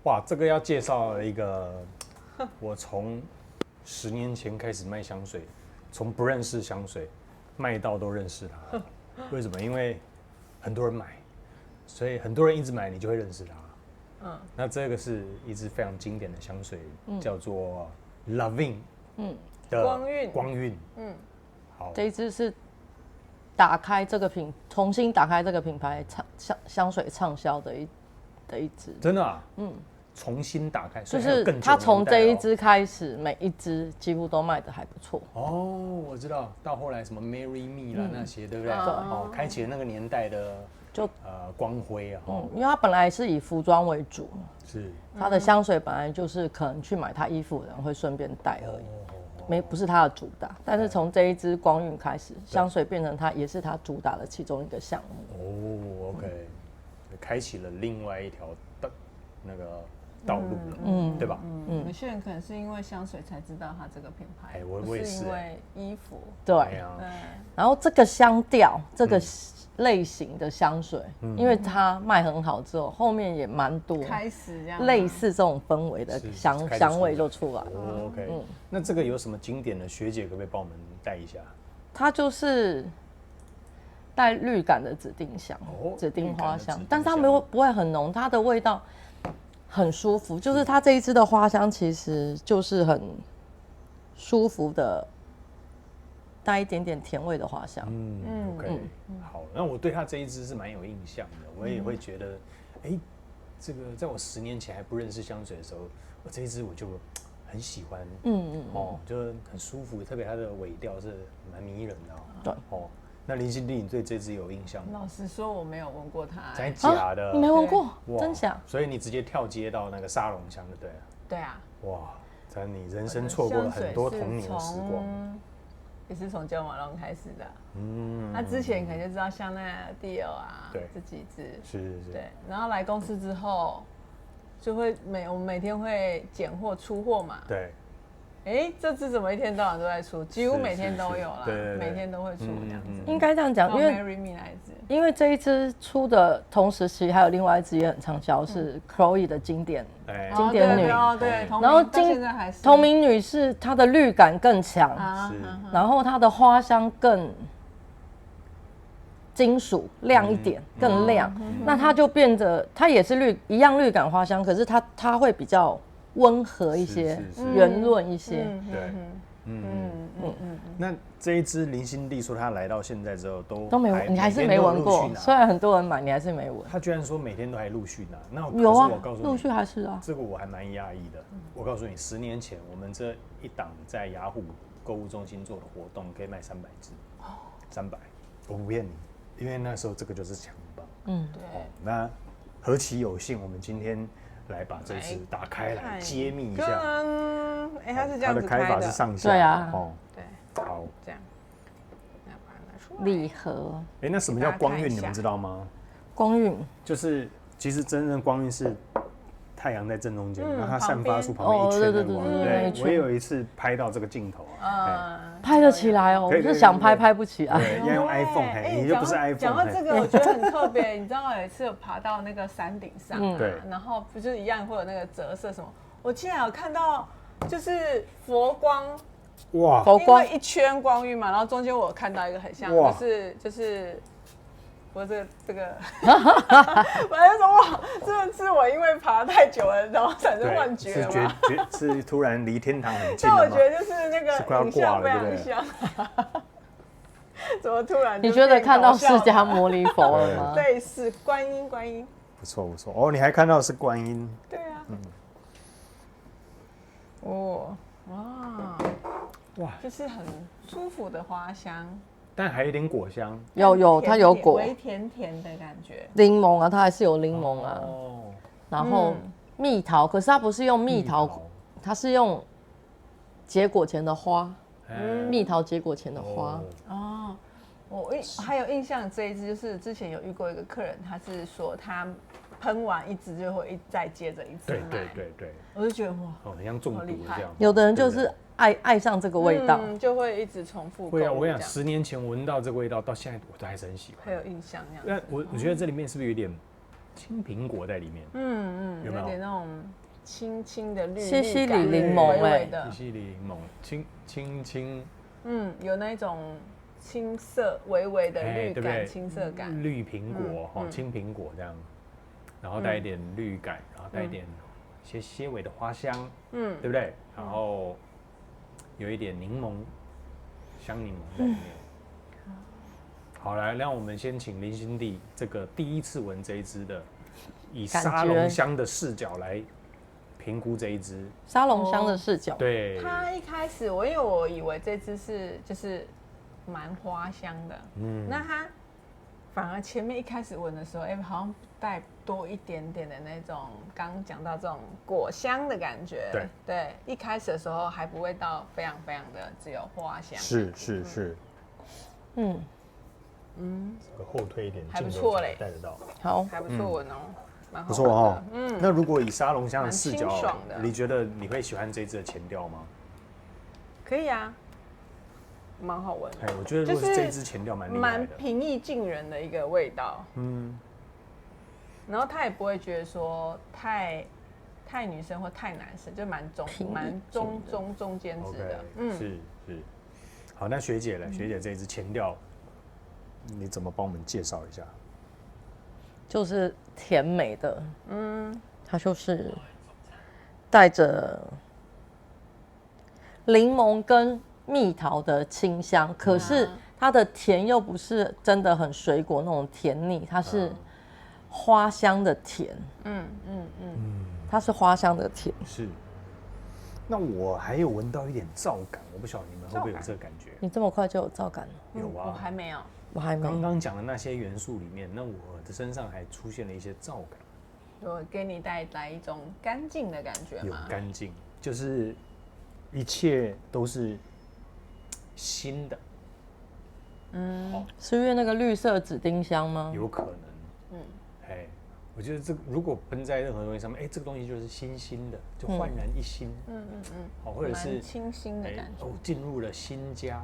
哇，这个要介绍一个，我从10年前开始卖香水，从不认识香水卖到都认识它。为什么？因为很多人买，所以很多人一直买，你就会认识它。那这个是一支非常经典的香水，叫做 Lavin 的光晕。好，这一支是打开这个重新打开这个品牌香水畅销的一支。真的啊？重新打开，就是它从这一支开始，每一支几乎都卖得还不错。哦，我知道，到后来什么 Marry Me 啦那些，对不对？哦，开启了那个年代的光辉啊。因为它本来是以服装为主，是它的香水本来就是可能去买它衣服的人会顺便带而已，不是它的主打。但是从这一支光晕开始，香水变成也是它主打的其中一个项目。哦 ，OK，开启了另外一条那个道路了，对吧？有些人可能是因为香水才知道它这个品牌，我也是因为衣服。对，然后这个香调，这个类型的香水，因为它卖很好之后，后面也蛮多开始这样类似这种氛围的香味就出来了。OK，那这个有什么经典的？学姐可不可以帮我们带一下？它就是带绿感的指定香，指定花香，但是它不会很浓，它的味道很舒服。就是它这一支的花香其实就是很舒服的，带一点点甜味的花香。OK，好，那我对它这一支是蛮有印象的，我也会觉得，这个在我10年前还不认识香水的时候，我这一支我就很喜欢，就很舒服，特别它的尾调是蛮迷人的。对，那林心娣，你对这支有印象吗？老实说，我没有闻过它。真的假的？你没闻过？真假？所以你直接跳接到那个沙龙香就对了。对啊。哇，真你人生错过了很多童年的时光。也是从Jo Malone开始的。那之前可能就知道香奈儿、Dior 啊，这几支。是。对，然后来公司之后，就会我们每天会拣货出货嘛。对。这支怎么一天到晚都在出？几乎每天都有啦，每天都会出这样子。应该这样讲，因为这一支出的同时期还有另外一支也很畅销，是 Chloe 的经典女。对，然后同名女是它的绿感更强，然后它的花香更金属亮一点，更亮。那它就变得，它也是一样绿感花香，可是它会比较温和一些，圆润一些。对，那这一支林心娣说她来到现在之后都没闻，你还是没闻过。虽然很多人买，你还是没闻。她居然说每天都还陆续拿，那有啊，我告诉你，陆续还是啊。这个我还蛮压抑的。我告诉你，10年前我们这一档在雅虎购物中心做的活动，可以卖300支，300，我不骗你，因为那时候这个就是强棒。对。那何其有幸，我们今天来把这支打开来揭秘一下。它是这样子开的。它的开法是上下。对啊。对。好，这样。把它拿出来。礼盒。那什么叫光晕？你们知道吗？光晕就是其实真正光晕是太阳在正中间，然后它散发出旁边一圈的光。对，我也有一次拍到这个镜头啊，拍得起来哦，我是想拍不起来。对，要用 iPhone，你就不是 iPhone。讲到这个，我觉得很特别。你知道有一次有爬到那个山顶上，对，然后不是一样会有那个折射什么？我竟然有看到就是佛光。哇，因为一圈光晕嘛，然后中间我有看到一个很像，就是我这个，反正说哇，这是我因为爬太久了，然后产生幻觉了吗？是突然离天堂很近。但我觉得就是那个影像非常像，怎么突然？你觉得看到释迦牟尼佛了吗？对，是观音。不错哦，你还看到是观音？对啊。哇，就是很舒服的花香。但还有点果香，它有果，微甜甜的感觉。柠檬啊，它还是有柠檬啊。然后蜜桃，可是它不是用蜜桃，它是用结果前的花，蜜桃结果前的花。我还有印象，这一支就是之前有遇过一个客人，他是说他喷完一支就会再接着一支买。对，我就觉得哇，很像中毒这样。有的人就是爱上这个味道，就会一直重复。会啊，我跟你讲，10年前闻到这个味道，到现在我都还是很喜欢，很有印象那样。那我觉得这里面是不是有点青苹果在里面，有没有？有点那种轻轻的绿，西西里柠檬西西里柠檬，轻，有那种青色，微微的绿感，青色感，绿苹果青苹果这样，然后带一点绿感，然后带一点些微的花香，对不对？然后有一点柠檬香柠檬在里面。好，来，让我们先请林心地这个第一次闻这一支的，以沙龙香的视角来评估这一支沙龙香的视角。对，它一开始因为我以为这支是就是蛮花香的，那它反而前面一开始闻的时候，好像带多一点点的那种刚刚讲到这种果香的感觉。对，一开始的时候还不会到非常非常的只有花香。是，这个后退一点，还不错嘞，带得到，好，还不错闻哦，不错哦。那如果以沙龙香的视角，你觉得你会喜欢这支的前调吗？可以啊，蛮好闻。我觉得如果是这支前调蛮厉害的，蛮平易近人的一个味道。然后他也不会觉得说太女生或太男生，就蛮中间值的。是。好，那学姐这一支前调，你怎么帮我们介绍一下？就是甜美的，它就是带着柠檬跟蜜桃的清香，可是它的甜又不是真的很水果那种甜腻，它是花香的甜。它是花香的甜。是。那我还有闻到一点皂感，我不晓得你们会不会有这个感觉？你这么快就有皂感了？有啊，我还没有。刚刚讲的那些元素里面，那我的身上还出现了一些皂感。有给你带来一种干净的感觉吗？有干净，就是一切都是新的。是因为那个绿色紫丁香吗？有可能。我觉得这如果喷在任何东西上面，这个东西就是新的，就焕然一新。或者是清新的感觉。进入了新家。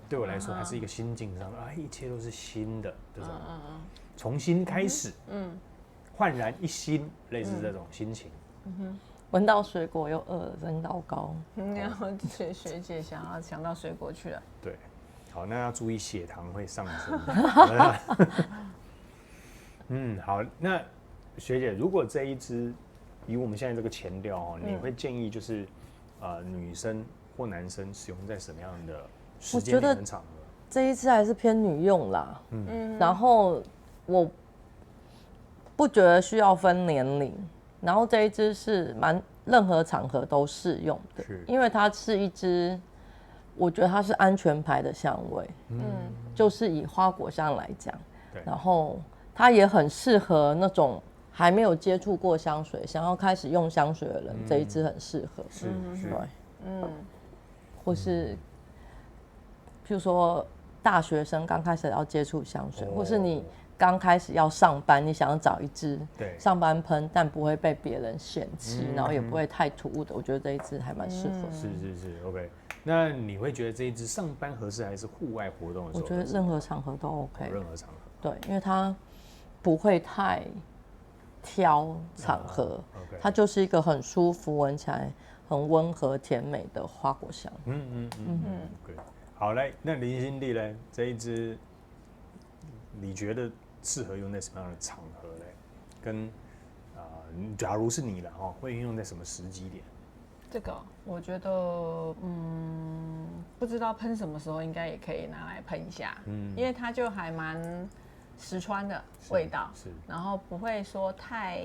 对我来说，它是一个心境上一切都是新的这种，重新开始，焕然一新，类似这种心情。闻到水果又饿了，真糟糕。然后学姐想到水果去了。对，好，那要注意血糖会上升。好，那学姐，如果这一支以我们现在这个前调你会建议就是女生或男生使用在什么样的时间点跟场合？这一支还是偏女用啦，然后我不觉得需要分年龄，然后这一支是任何场合都适用的，因为它是一支，我觉得它是安全牌的香味，就是以花果香来讲，然后它也很适合那种还没有接触过香水，想要开始用香水的人，这一支很适合，对，或是譬如说大学生刚开始要接触香水，或是你刚开始要上班，你想要找一支上班喷，但不会被别人嫌弃，然后也不会太突兀的，我觉得这一支还蛮适合。是 ，OK。那你会觉得这一支上班合适，还是户外活动的时候？我觉得任何场合都 OK。任何场合。对，因为它不会太挑场合，它就是一个很舒服，闻起来很温和甜美的花果香。对。好，来，那林心地呢？这一支你觉得适合用在什么样的场合嘞？跟假如是你了会运用在什么时机点？这个我觉得，不知道喷什么时候，应该也可以拿来喷一下，因为它就还蛮实穿的味道，然后不会说太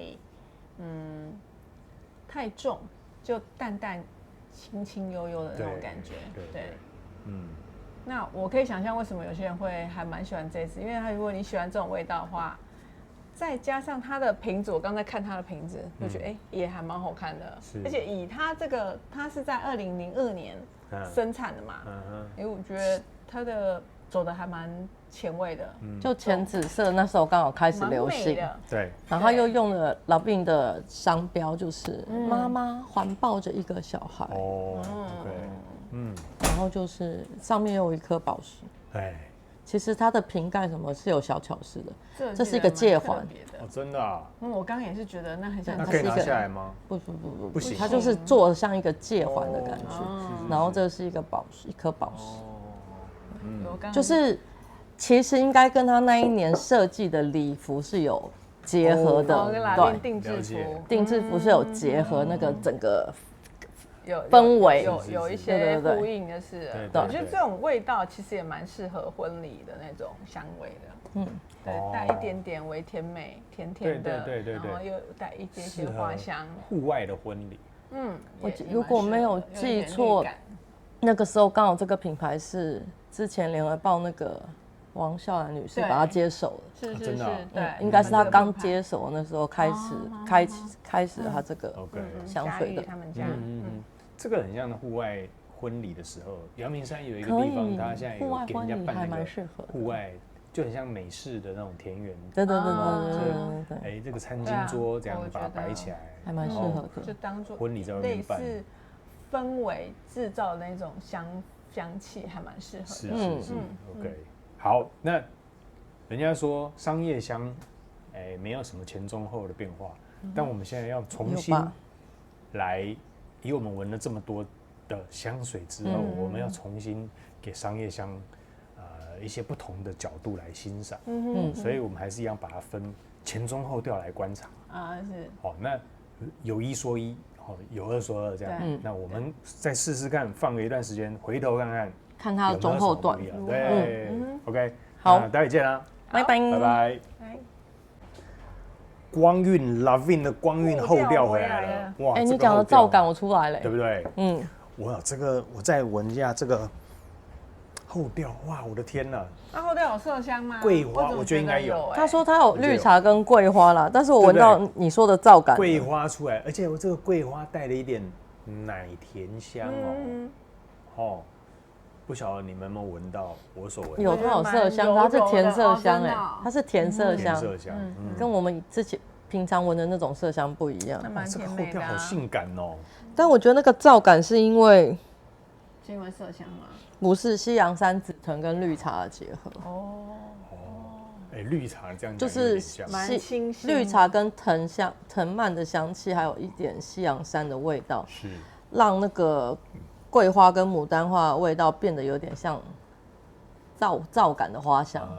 重，就淡淡、轻轻悠悠的那种感觉，对。那我可以想象为什么有些人会还蛮喜欢这支，因为如果你喜欢这种味道的话，再加上它的瓶子，我刚才看它的瓶子，就觉得也还蛮好看的，而且以它这个，它是在2002年生产的嘛，我觉得它的走的还蛮前卫的，就浅紫色那时候刚好开始流行，对，然后他又用了老病的商标，就是妈妈环抱着一个小孩，对，然后就是上面有一颗宝石，其实它的瓶盖什么是有小巧思的，这是一个戒环。哦，真的啊？我刚刚也是觉得那很像。那可以拿下来吗？不行，它就是做的像一个戒环的感觉。然后这是一个一颗宝石。就是其实应该跟他那一年设计的礼服是有结合的，对，定制服是有结合那个整个。氛围有一些呼应的是，我觉得这种味道其实也蛮适合婚礼的那种香味的，对，带一点点微甜美，甜甜的，对，然后又带一些花香，户外的婚礼，我如果没有记错，那个时候刚好这个品牌是之前联合报那个王笑兰女士把它接手了，是，对，应该是她刚接手那时候开始她这个香水的，他们家，这个很像户外婚礼的时候，阳明山有一个地方，它现在有给人家办那个户外，就很像美式的那种田园。对。哎，这个餐巾桌这样把它摆起来，还蛮适合的，就当做婚礼在外面办，类似氛围制造的那种香气，还蛮适合的。是 OK。好，那人家说商业香，哎，没有什么前中后的变化，但我们现在要重新来。以我们闻了这么多的香水之后，我们要重新给商业香，一些不同的角度来欣赏。所以我们还是一样把它分前中后调来观察。是。好，那有一说一，有二说二这样。那我们再试试看，放个一段时间，回头看它的中后段。对，OK， 好，待会见啦，拜拜。光晕 Lavin 的光晕后调回来了，哇！你讲的皂感我出来了，对不对？哇，这个我再闻一下这个后调，哇，我的天哪！那后调有麝香吗？桂花，我觉得应该有。他说他有绿茶跟桂花啦，但是我闻到你说的皂感，桂花出来，而且我这个桂花带了一点奶甜香哦。不晓得你们有没有闻到我所闻？有，它有麝香，它是甜麝香它是甜麝香，跟我们之前平常闻的那种麝香不一样。这个后调好性感哦。但我觉得那个皂感是因为麝香吗？不是，西洋山紫藤跟绿茶的结合。绿茶这样就是绿茶跟藤蔓的香气，还有一点西洋山的味道，是让那个桂花跟牡丹花的味道变得有点像皂感的花香。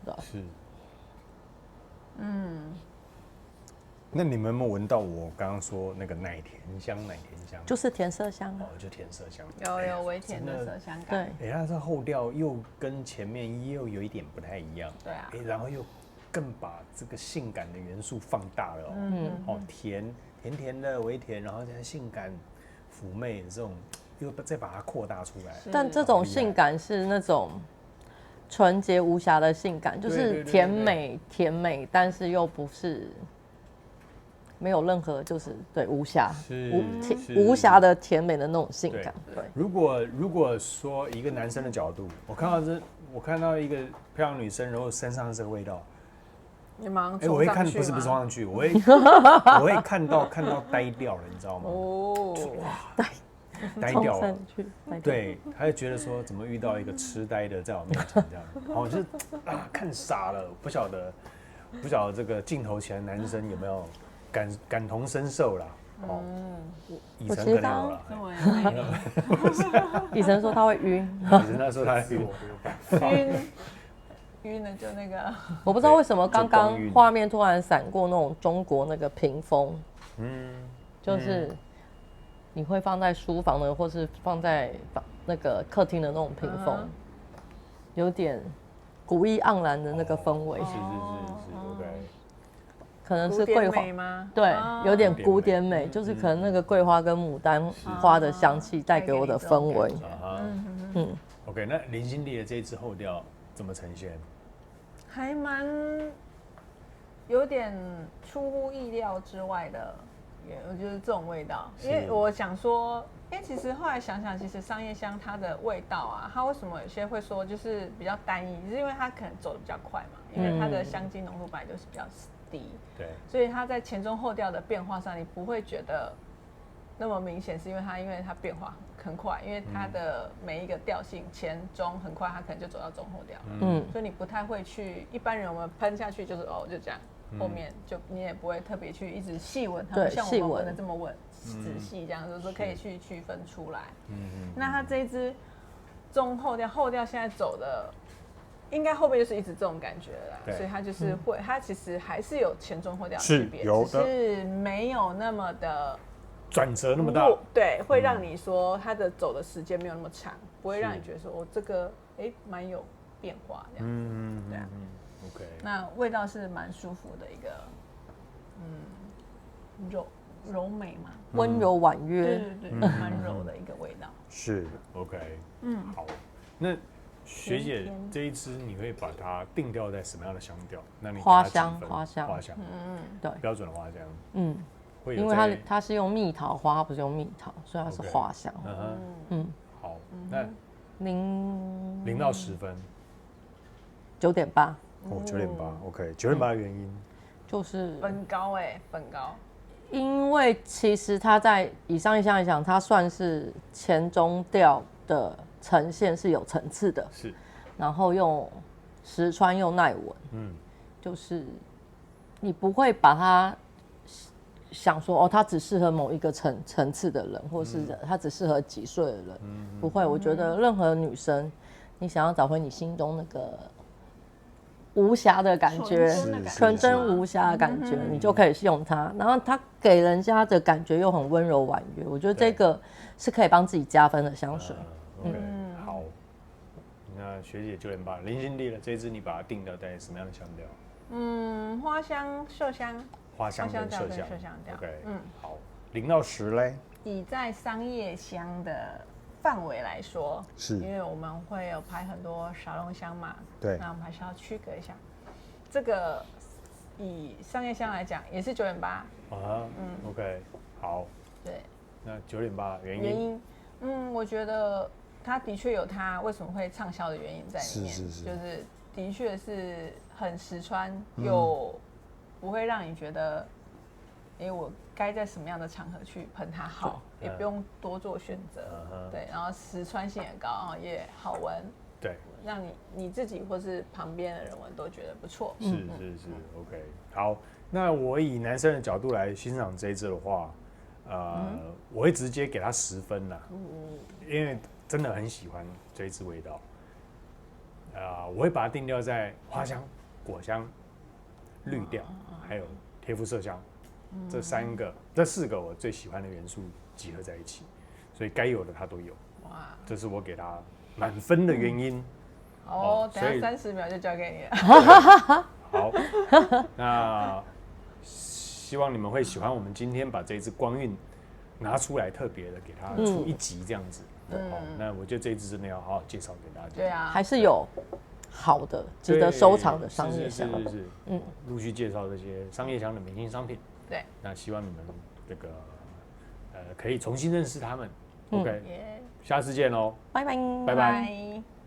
对，是。那你们有没有闻到我刚刚说那个奶甜香？就是甜麝香就甜麝香。有微甜的麝香感。对，它这后调又跟前面又有一点不太一样。对啊。然后又更把这个性感的元素放大了甜的微甜，然后再性感妩媚的这种，又再把它扩大出来。但这种性感是那种纯洁无瑕的性感，就是甜美，但是又不是没有任何就是对无瑕无瑕的甜美的那种性感。对，如果说一个男生的角度，我看到一个漂亮女生，然后身上是这个味道。你马上我会看，不是冲上去，我会看到呆掉了，你知道吗？哇，呆掉了，对，他就觉得说怎么遇到一个痴呆的在我面前这样，就是看傻了，不晓得这个镜头前的男生有没有感同身受啦？以晨可能有了，以晨说他会晕，以晨他说他晕。晕了就那个，我不知道为什么刚刚画面突然闪过那种中国那个屏风，就是你会放在书房的，或是放在那个客厅的那种屏风，有点古意盎然的那个氛围。是 ，OK。可能是桂花吗？对，有点古典美，就是可能那个桂花跟牡丹花的香气带给我的氛围。OK， 那林心丽的这一支后调怎么呈现？还蛮有点出乎意料之外的，我觉得这种味道，因为我想说，其实后来想想，其实商业香它的味道啊，它为什么有些会说就是比较单一，是因为它可能走得比较快嘛，因为它的香精浓度本来就是比较低，对，所以它在前中后调的变化上，你不会觉得那么明显，是因为它变化很快，因为它的每一个调性前中很快，它可能就走到中后调了。所以你不太会去一般人我们喷下去就是就这样，后面就你也不会特别去一直细闻它，不像我们闻的这么仔细这样，就是可以去区分出来。那它这一支中后调后调现在走的。应该后面就是一直这种感觉了啦，所以它就是会，它其实还是有前中后调的区别，只是没有那么的转折那么大，对，会让你说它的走的时间没有那么长，不会让你觉得说我这个蛮有变化这样，对啊，OK， 那味道是蛮舒服的一个，柔美嘛，温柔婉约，对，蛮柔的一个味道，是 OK，好，那。学姐这一支你会把它定调在什么样的香调？那你花香，对，标准的花香，因为它是用蜜桃花，它不是用蜜桃，所以它是花香。好，那0到10分，9.8。哦，9.8 ，OK， 9.8的原因就是分高分高，因为其实它在以上一项来讲，它算是前中调的。呈现是有层次的，是，然后又实穿又耐闻，就是你不会把它想说它只适合某一个层次的人，或是它只适合几岁的人，不会。我觉得任何女生，你想要找回你心中那个无瑕的感觉，纯真无瑕的感觉，你就可以用它。然后它给人家的感觉又很温柔婉约，我觉得这个是可以帮自己加分的香水。OK， 好，那学姐9.8，零星地了，这支你把它定调在什么样的香调？花香、麝香，花香跟麝香调。OK，好，0到10嘞？以在商业香的范围来说，是因为我们会有排很多沙龙香嘛，对，那我们还是要区隔一下。这个以商业香来讲，也是9.8。OK， 好。对，那9.8原因？我觉得它的确有它为什么会畅销的原因在里面，就是的确是很实穿，又不会让你觉得，我该在什么样的场合去喷它好，也不用多做选择，对，然后实穿性也高，也好闻，对，让你自己或是旁边的人闻都觉得不错。是 OK， 好，那我以男生的角度来欣赏这一支的话。我会直接给它10分啦，因为真的很喜欢这一支味道。我会把它定调在花香、果香、绿调，还有贴肤麝香这4个我最喜欢的元素集合在一起，所以该有的它都有。哇，这是我给它满分的原因。等下30秒就交给你了。好，那。希望你们会喜欢我们今天把这一支光晕拿出来，特别的给它出一集这样子。那我觉得这一支真的要好好介绍给大家。对啊，还是有好的、值得收藏的商业香。是，陆续介绍这些商业香的明星商品。对，那希望你们这个可以重新认识他们。OK，下次见喽，拜拜，拜拜。